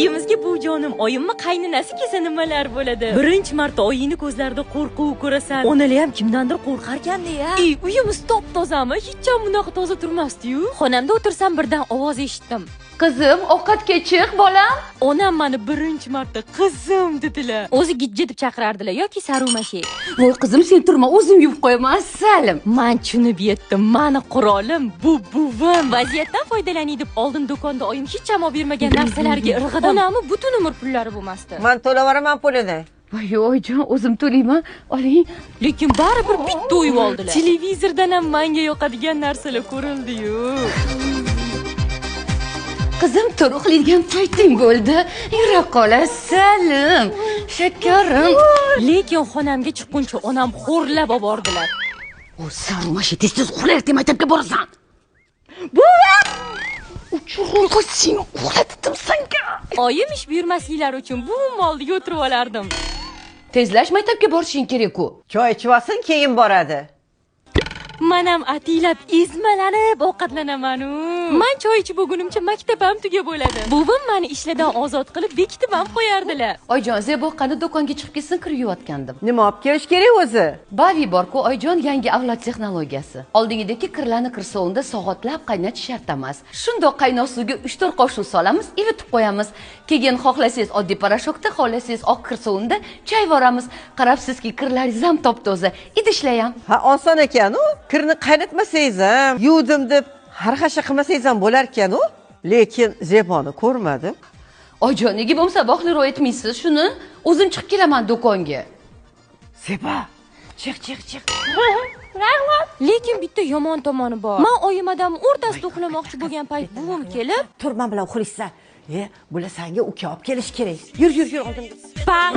uyimizga bu jonim oyimmi qaynonasi kelsa nimalar bo'ladi? Birinchi marta oyingni ko'zlarida qo'rquv ko'rasan. Onalar ham kimdandir qo'rqarkan-da. Uyimiz top-tozami? Hech ham bunaqa toza turmasdi-yu. Xonamda o'tirsam birdan ovoz eshitdim. Qizim, ovqatga chiq, bolam. Onam meni birinchi marta qizim dedilar. O'zi gijja deb chaqirardilar yoki sarumashi. Voy qizim, sen turma, o'zim yuvib qo'yaman, assalim. Men tushunib yetdim. Meni qurolim bu buvim. Vaziyatdan foydalaning deb oldin do'konda oyim hech ham olib bermagan narsalarga irg'idim. Onamni butun umr pullari bo'lmasdi. Men to'lavaraman pulini. Voy oyijon, o'zim to'layman. Oling. Lekin baribir bitta uyib oldilar. Televizordan ham menga yoqadigan narsalar ko'rildi-yu. Qizim, to'ruqlaydigan payting bo'ldi. Yura qolasalim. Shakarim. Lekin xonamga chiqquncha onam xo'rlab olib bordilar. O sarmashi tez-tez uxlayotgan maktabga borasan. Buva! Uchurun qo'ysin, uxlatdim senga. Oyim ish buyurmasliklari uchun bu moldiga o'tirib olardim. Tezlash maktabga borishing kerak-ku. Choy ichib olsin, keyin boradi. Men ham atilab izmalanib ovqatlanaman-u. Men choy ichib bo'lgunimcha maktabim tugab bo'ladi. Buvim meni ishlardan ozod qilib bekitib ham qo'yardilar. Oyjon, Zebo qani do'konga chiqib ketsin, kir yuvayotgandim. Nima olib kelish kerak o'zi? Bavi bor-ku, Oyjon, yangi avlod texnologiyasi. Oldingidagi kirlarni kirsovunda soatlab qaynatish shart emas. Shundoq qaynoq suvga 3-4 qoshiq solamiz, ivitib qo'yamiz. Keyin xohlasangiz oddiy parashokda, xohlasangiz oq kirsovunda chayvoramiz. Qarabsizki, kirlaringiz ham top-toza, idishlar ham. Ha, oson ekan-u. Kirni qaynatmasangiz ham, yuvdim deb harxasha qilmasangiz ham bo'lar ekan-u. Lekin Zeboni ko'rmadim. Oyjon, nega bo'lmasa boxlero aytmaysiz shuni? O'zim chiqib kelaman do'konga. Zeba, chiq. Rahmat. Lekin bitta yomon tomoni bor. Men oyimadan o'rtasida uxlamoqchi bo'lgan payt buvim kelib, "Turman bilan uxlaysan. Bular senga uka olib kelish kerak. Yur, oldimga." Bang!